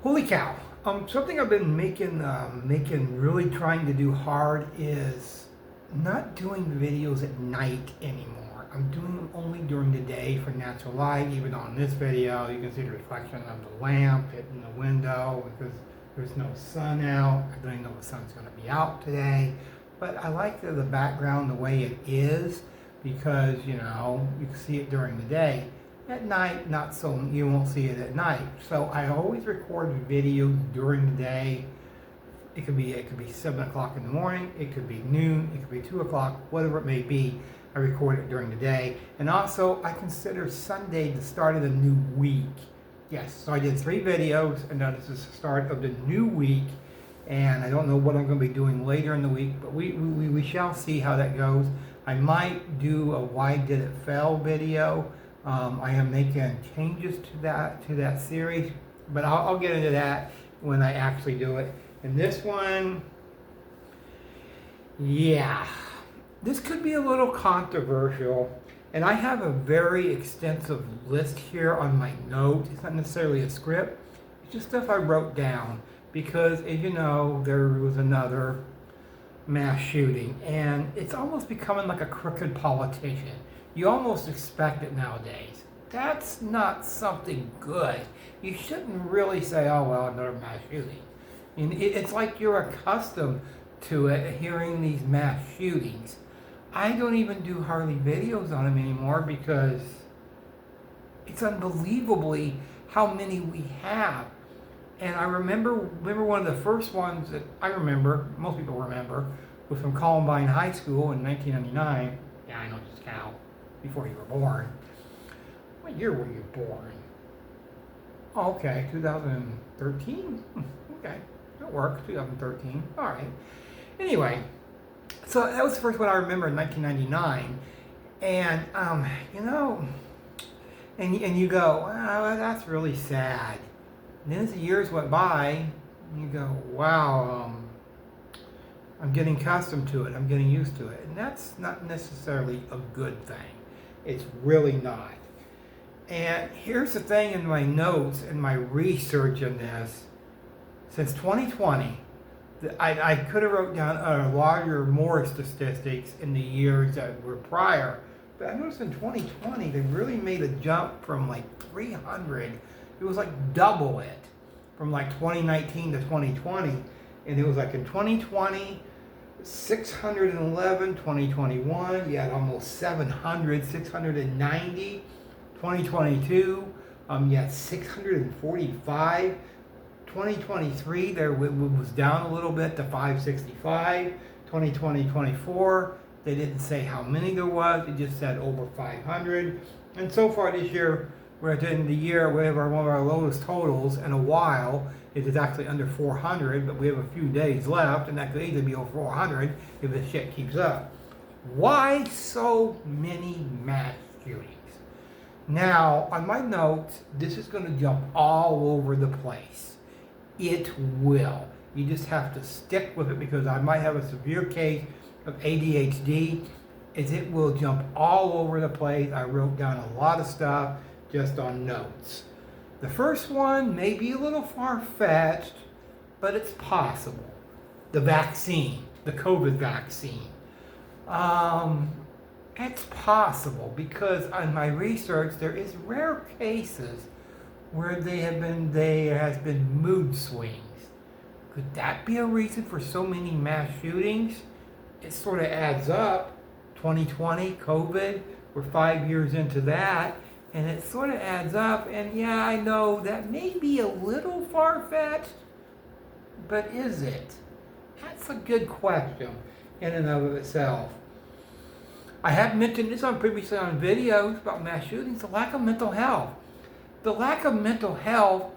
Holy cow! Something I've been making really trying to do hard is not doing videos at night anymore. I'm doing them only during the day for natural light. Even on this video, you can see the reflection of the lamp hitting the window because there's no sun out. I don't even know if the sun's going to be out today, but I like the background the way it is because you can see it during the day. At night, not so, you won't see it at night. So I always record videos during the day. It could be 7 o'clock in the morning, it could be noon, it could be 2 o'clock, whatever it may be. I record it during the day. And also, I consider Sunday the start of the new week. Yes, so I did 3 videos, and now this is the start of the new week. And I don't know what I'm going to be doing later in the week, but we shall see how that goes. I might do a Why Did It Fail video. I am making changes to that series, but I'll get into that when I actually do it. And this one, yeah, this could be a little controversial. And I have a very extensive list here on my notes. It's not necessarily a script. It's just stuff I wrote down because, as you know, there was another mass shooting, and it's almost becoming like a crooked politician. You almost expect it nowadays. That's not something good. You shouldn't really say, oh, well, another mass shooting. And it's like you're accustomed to it, hearing these mass shootings. I don't even do hardly videos on them anymore because it's unbelievably how many we have. And I remember one of the first ones that I remember, most people remember, was from Columbine High School in 1999. Yeah, I know, just how. Before you were born. What year were you born? Oh, okay, 2013? Okay, that works, 2013. All right. Anyway, so that was the first one I remember in 1999. And, and you go, wow, that's really sad. And then as the years went by, you go, wow, I'm getting accustomed to it. I'm getting used to it. And that's not necessarily a good thing. It's really not. And here's the thing in my notes and my research in this. Since 2020, I could have wrote down a larger, more statistics in the years that were prior. But I noticed in 2020, they really made a jump from like 300. It was like double it from like 2019 to 2020. And it was like in 2020, 611, 2021, you had almost 700, 690, 2022, you had 645, 2023, there was down a little bit to 565, 2020, 24, they didn't say how many there was, it just said over 500, and so far this year, we're at the end of the year, we have one of our lowest totals in a while. It is actually under 400, but we have a few days left, and that could easily be over 400 if this shit keeps up. Why so many mass shootings? Now, on my notes, this is going to jump all over the place. It will. You just have to stick with it because I might have a severe case of ADHD, as it will jump all over the place. I wrote down a lot of stuff just on notes. The first one may be a little far-fetched, but it's possible. The vaccine, the COVID vaccine. It's possible because in my research, there is rare cases where there has been mood swings. Could that be a reason for so many mass shootings? It sort of adds up. 2020, COVID, we're 5 years into that. And it sort of adds up, and yeah, I know that may be a little far-fetched, but is it? That's a good question in and of itself. I have mentioned this previously on videos about mass shootings, the lack of mental health. The lack of mental health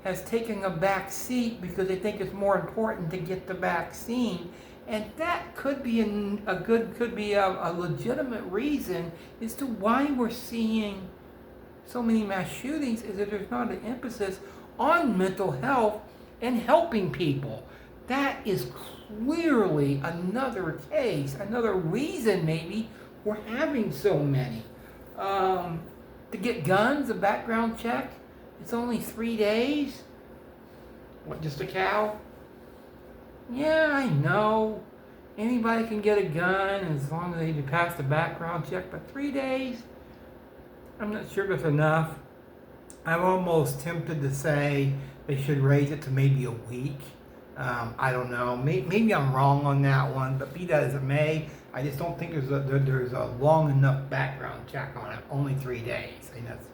has taken a back seat because they think it's more important to get the vaccine. And that could be a legitimate reason as to why we're seeing so many mass shootings, is that there's not an emphasis on mental health and helping people. That is clearly another case, another reason maybe we're having so many. To get guns, a background check, it's only 3 days. What, just a cow? Yeah, I know. Anybody can get a gun as long as they pass the background check, but 3 days? I'm not sure that's enough. I'm almost tempted to say they should raise it to maybe a week. I don't know. Maybe I'm wrong on that one, but be that as it may, I just don't think there's a long enough background check on it. Only 3 days. And that's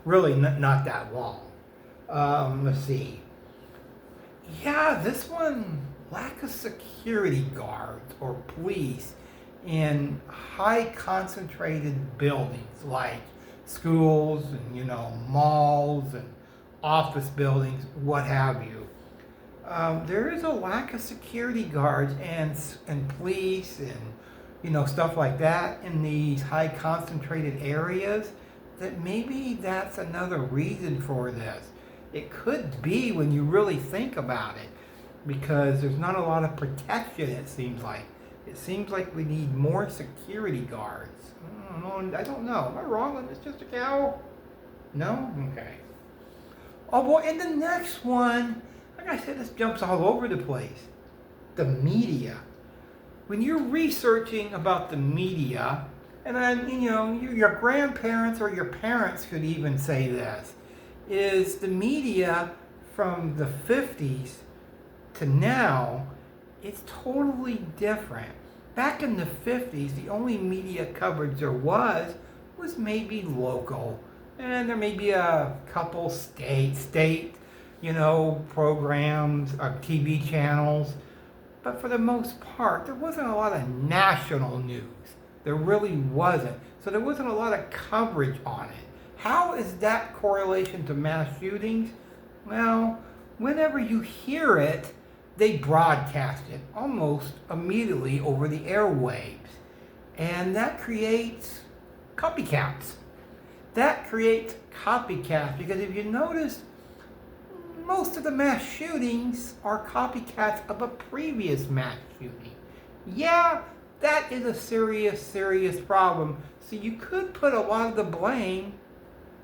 really not that long. Let's see. Yeah, this one, lack of security guards or police in high concentrated buildings like schools and, malls and office buildings, what have you. There is a lack of security guards and police and stuff like that in these high concentrated areas. That maybe that's another reason for this. It could be when you really think about it, because there's not a lot of protection. It seems like we need more security guards. I don't know. Am I wrong on this? Just a cow? No? Okay. Oh boy, and the next one. Like I said, this jumps all over the place. The media. When you're researching about the media, and then, your grandparents or your parents could even say this, is the media from the 50s to now, it's totally different. Back in the 50s, the only media coverage there was maybe local. And there may be a couple state programs or TV channels. But for the most part, there wasn't a lot of national news. There really wasn't. So there wasn't a lot of coverage on it. How is that correlation to mass shootings? Well, whenever you hear it, they broadcast it almost immediately over the airwaves. And that creates copycats. Because if you notice, most of the mass shootings are copycats of a previous mass shooting. Yeah, that is a serious, serious problem. So you could put a lot of the blame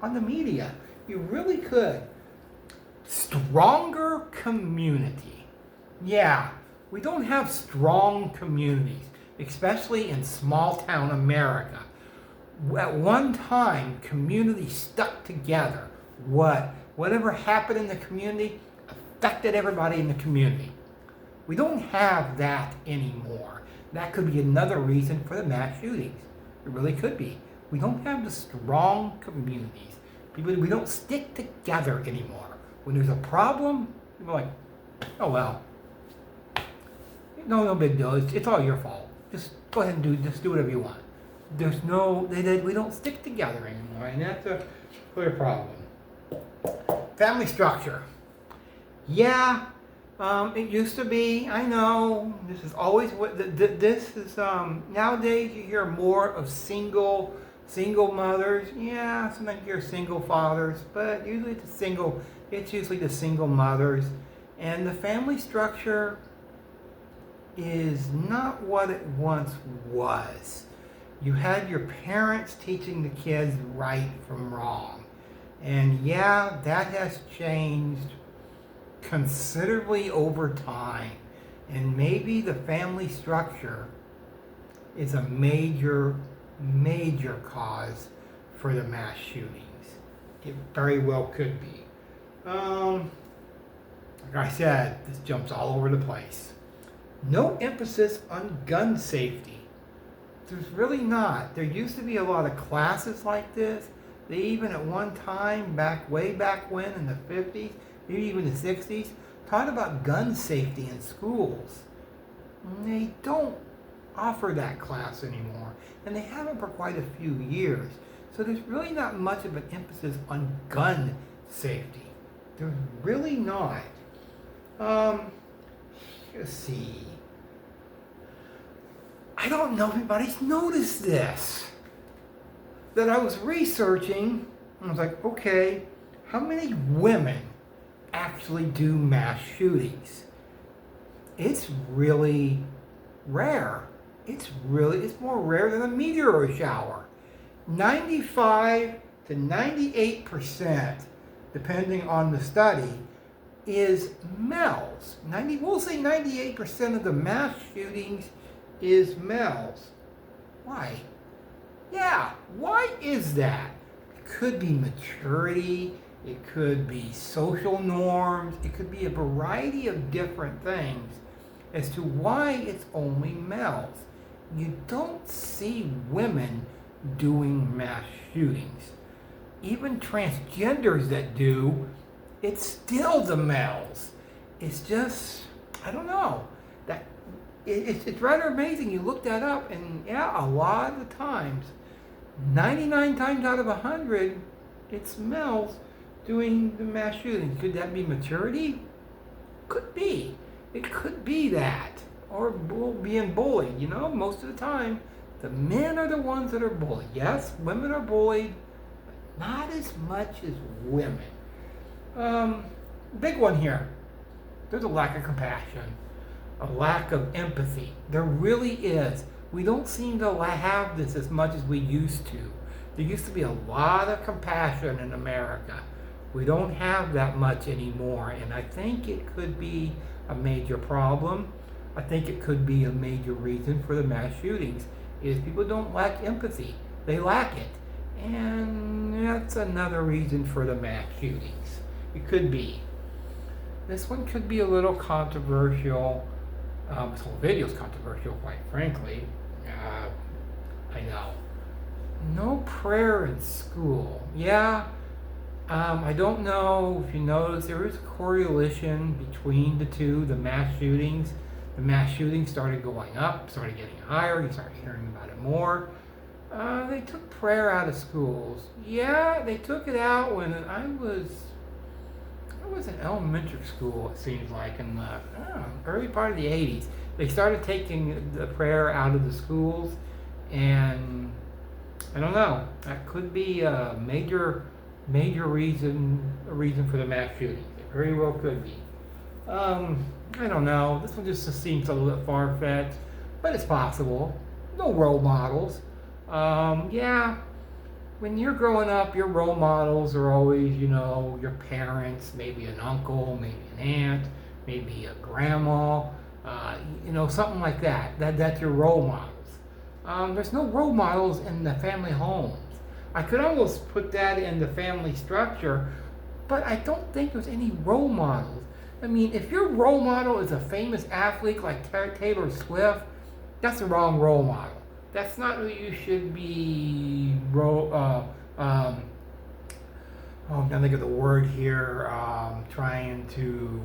on the media. You really could. Stronger community. Yeah, we don't have strong communities, especially in small town America. At one time, communities stuck together. Whatever happened in the community affected everybody in the community. We don't have that anymore. That could be another reason for the mass shootings. It really could be. We don't have the strong communities. We don't stick together anymore. When there's a problem, people are like, oh well. No big deal. It's all your fault. Just go ahead and do whatever you want. We don't stick together anymore, and that's a clear problem. Family structure. Yeah, it used to be. I know this is always what this is. Nowadays you hear more of single mothers. Yeah, sometimes you hear single fathers, but usually it's usually the single mothers, and the family structure is not what it once was. You had your parents teaching the kids right from wrong. And yeah, that has changed considerably over time. And maybe the family structure is a major cause for the mass shootings. It very well could be. Like I said, this jumps all over the place. No emphasis on gun safety. There's really not. There used to be a lot of classes like this. They even at one time, way back when in the 50s, maybe even the 60s, taught about gun safety in schools. And they don't offer that class anymore. And they haven't for quite a few years. So there's really not much of an emphasis on gun safety. There's really not. Let's see. I don't know if anybody's noticed this. That I was researching, and I was like, okay, how many women actually do mass shootings? It's really rare. It's more rare than a meteor shower. 95 to 98%, depending on the study, is males. We'll say 98% of the mass shootings is males. Why? Yeah, why is that? It could be maturity, it could be social norms, it could be a variety of different things as to why it's only males. You don't see women doing mass shootings. Even transgenders that do, it's still the males. It's just, I don't know. That it's rather amazing. You look that up, and yeah, a lot of the times, 99 times out of 100, it's males doing the mass shootings. Could that be maturity? Could be. It could be that. Or being bullied. You know, most of the time, the men are the ones that are bullied. Yes, women are bullied, but not as much as women. Big one here. There's a lack of compassion, a lack of empathy. There really is. We don't seem to have this as much as we used to. There used to be a lot of compassion in America. We don't have that much anymore, and I think it could be a major problem. I think it could be a major reason for the mass shootings, is people don't lack empathy. They lack it. And that's another reason for the mass shootings. It could be. This one could be a little controversial. This whole video is controversial, quite frankly. I know. No prayer in school. Yeah. I don't know if you noticed, there is a correlation between the two, the mass shootings. The mass shootings started going up, started getting higher, you started hearing about it more. They took prayer out of schools. Yeah, they took it out when I was in elementary school, it seems like, in the early part of the 80s. They started taking the prayer out of the schools, and I don't know, that could be a major reason for the mass shootings. It very well could be. I don't know. This one just seems a little bit far-fetched, but it's possible. No role models. Yeah, when you're growing up, your role models are always, your parents, maybe an uncle, maybe an aunt, maybe a grandma, something like that. That's your role models. There's no role models in the family homes. I could almost put that in the family structure, but I don't think there's any role models. I mean, if your role model is a famous athlete like Taylor Swift, that's the wrong role model. That's not who you should be. I'm trying to think of the word here. Trying to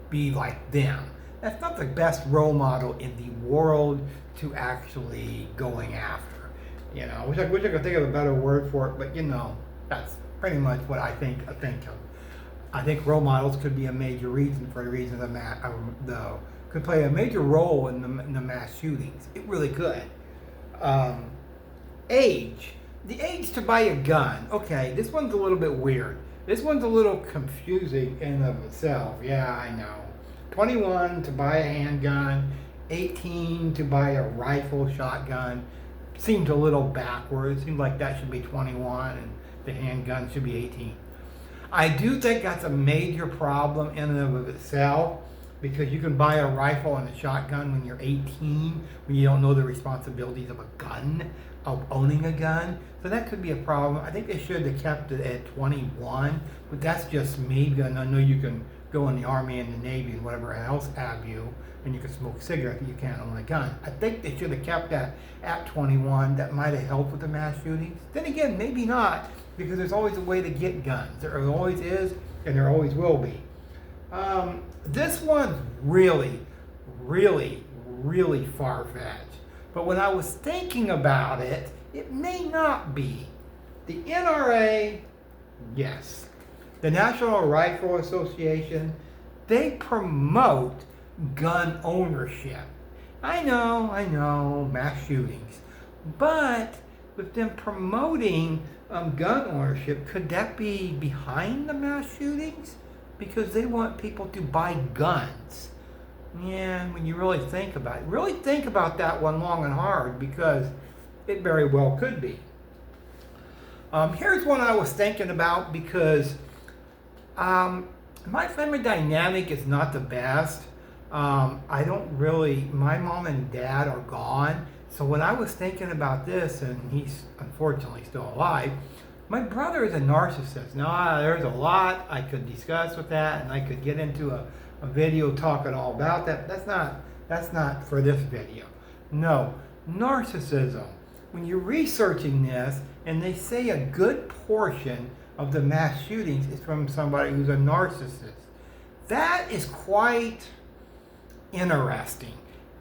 be like them. That's not the best role model in the world to actually going after. I wish I could think of a better word for it, but that's pretty much what I think of. I think role models could be a major reason for the reason could play a major role in the mass shootings. It really could. Age. The age to buy a gun. Okay, this one's a little bit weird. This one's a little confusing in and of itself. Yeah, I know. 21 to buy a handgun, 18 to buy a rifle, shotgun. Seems a little backwards. Seems like that should be 21 and the handgun should be 18. I do think that's a major problem in and of itself, because you can buy a rifle and a shotgun when you're 18, when you don't know the responsibilities of a gun, of owning a gun. So that could be a problem. I think they should have kept it at 21, but that's just me, because I know you can go in the Army and the Navy and whatever else have you, and you can smoke cigarettes, but you can't own a gun. I think they should have kept that at 21. That might have helped with the mass shootings. Then again, maybe not, because there's always a way to get guns. There always is, and there always will be. This one's really, really, really far-fetched. But when I was thinking about it, it may not be. The NRA, yes. The National Rifle Association, they promote gun ownership. I know, mass shootings. But with them promoting gun ownership, could that be behind the mass shootings? Because they want people to buy guns. Yeah, when you really think about that one long and hard, because it very well could be. Here's one I was thinking about, because My family dynamic is not the best. I don't really, my mom and dad are gone. So when I was thinking about this, and he's unfortunately still alive, my brother is a narcissist. Now, there's a lot I could discuss with that, and I could get into a video talking all about that. That's not for this video. No, narcissism. When you're researching this, and they say a good portion of the mass shootings is from somebody who's a narcissist. That is quite interesting.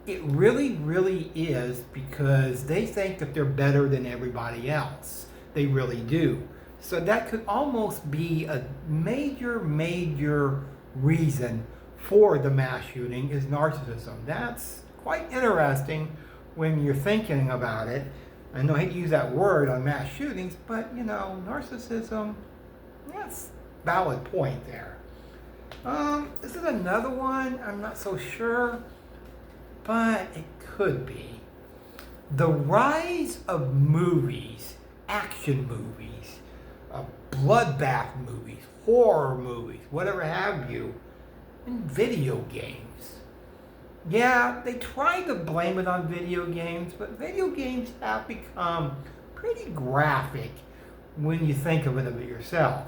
It really, really is, because they think that they're better than everybody else. They really do. So that could almost be a major, major reason for the mass shooting is narcissism. That's quite interesting when you're thinking about it. I know I hate to use that word on mass shootings, but narcissism, that's a valid point there. This is another one, I'm not so sure, but it could be. The rise of movies, action movies, bloodbath movies, horror movies, whatever have you, and video games. Yeah, they try to blame it on video games, but video games have become pretty graphic when you think of it yourself.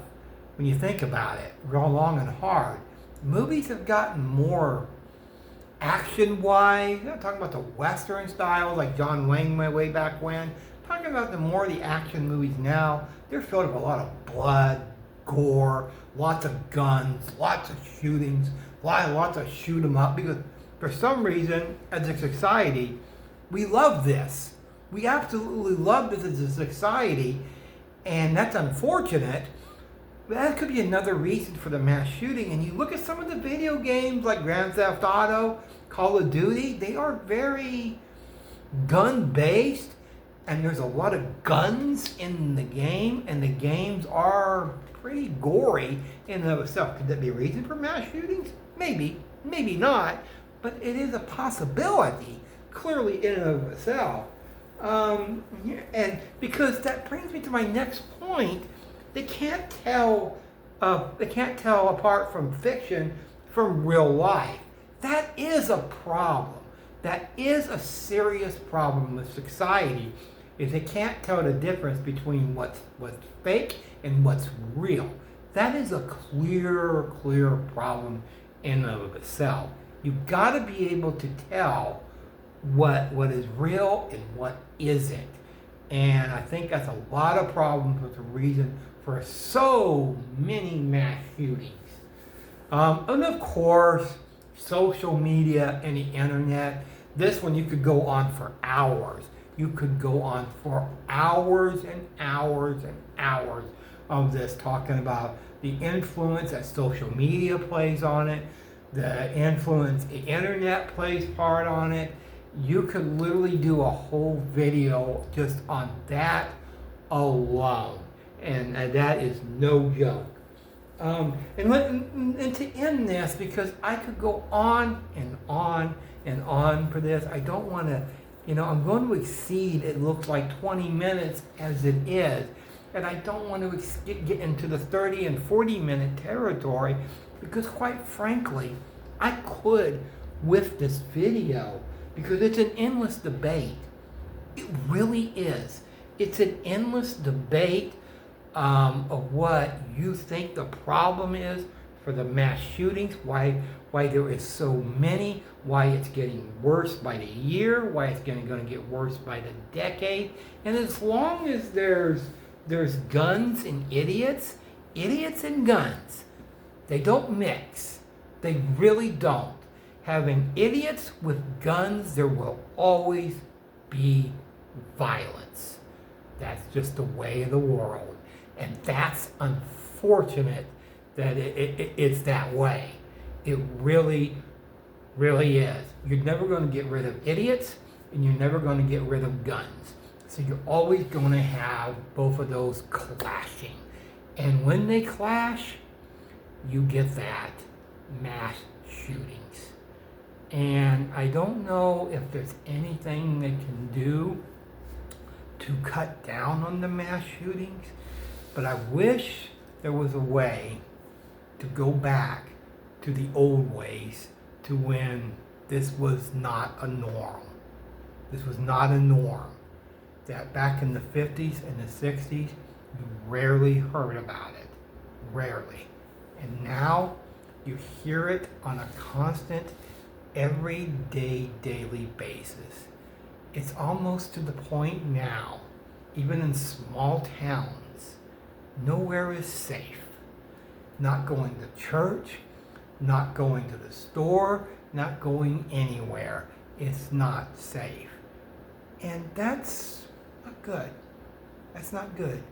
When you think about it, real long and hard. Movies have gotten more action-wise. I'm not talking about the Western styles like John Wayne way back when. I'm talking about the action movies now. They're filled with a lot of blood, gore, lots of guns, lots of shootings, lots of shoot 'em up, because for some reason, as a society, we love this. We absolutely love this as a society, and that's unfortunate. But that could be another reason for the mass shooting. And you look at some of the video games like Grand Theft Auto, Call of Duty, they are very gun-based, and there's a lot of guns in the game, and the games are pretty gory in and of itself. Could that be a reason for mass shootings? Maybe, maybe not. But it is a possibility, clearly in and of itself. And because that brings me to my next point, they can't tell apart from fiction from real life. That is a problem. That is a serious problem with society, is they can't tell the difference between what's fake and what's real. That is a clear problem in and of itself. You've got to be able to tell what is real and what isn't. And I think that's a lot of problems with the reason for so many mass shootings. And of course, social media and the internet. This one you could go on for hours. You could go on for hours and hours and hours of this, talking about the influence that social media plays on it, the influence the internet plays part on it. You could literally do a whole video just on that alone, and that is no joke. And to end this, because I could go on and on and on for this, I don't want to, I'm going to exceed, it looks like 20 minutes as it is, and I don't want to get into the 30 and 40 minute territory, because quite frankly, I could with this video, because it's an endless debate. It really is. It's an endless debate of what you think the problem is for the mass shootings, why there is so many, why it's getting worse by the year, why it's going to get worse by the decade. And as long as there's guns and idiots and guns, they don't mix. They really don't. Having idiots with guns, there will always be violence. That's just the way of the world. And that's unfortunate that it's that way. It really, really is. You're never going to get rid of idiots, and you're never going to get rid of guns. So you're always going to have both of those clashing. And when they clash, you get that mass shootings. And I don't know if there's anything they can do to cut down on the mass shootings, but I wish there was a way to go back to the old ways, to when this was not a norm. This was not a norm. That back in the 50s and the 60s, you rarely heard about it. Rarely. And now you hear it on a constant, everyday, daily basis. It's almost to the point now, even in small towns, nowhere is safe. Not going to church, not going to the store, not going anywhere. It's not safe. And that's not good. That's not good.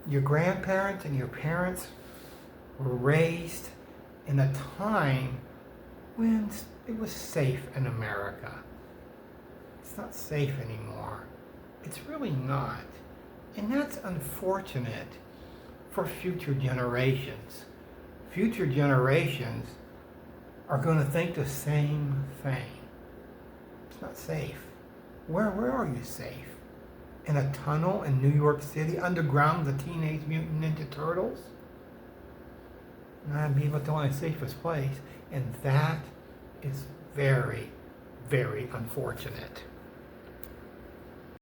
Your grandparents and your parents were raised in a time when it was safe in America. It's not safe anymore. It's really not. And that's unfortunate for future generations. Future generations are going to think the same thing. It's not safe. Where are you safe? In a tunnel in New York City, underground with the Teenage Mutant Ninja Turtles? That'd be the only safest place. And that is very, very unfortunate.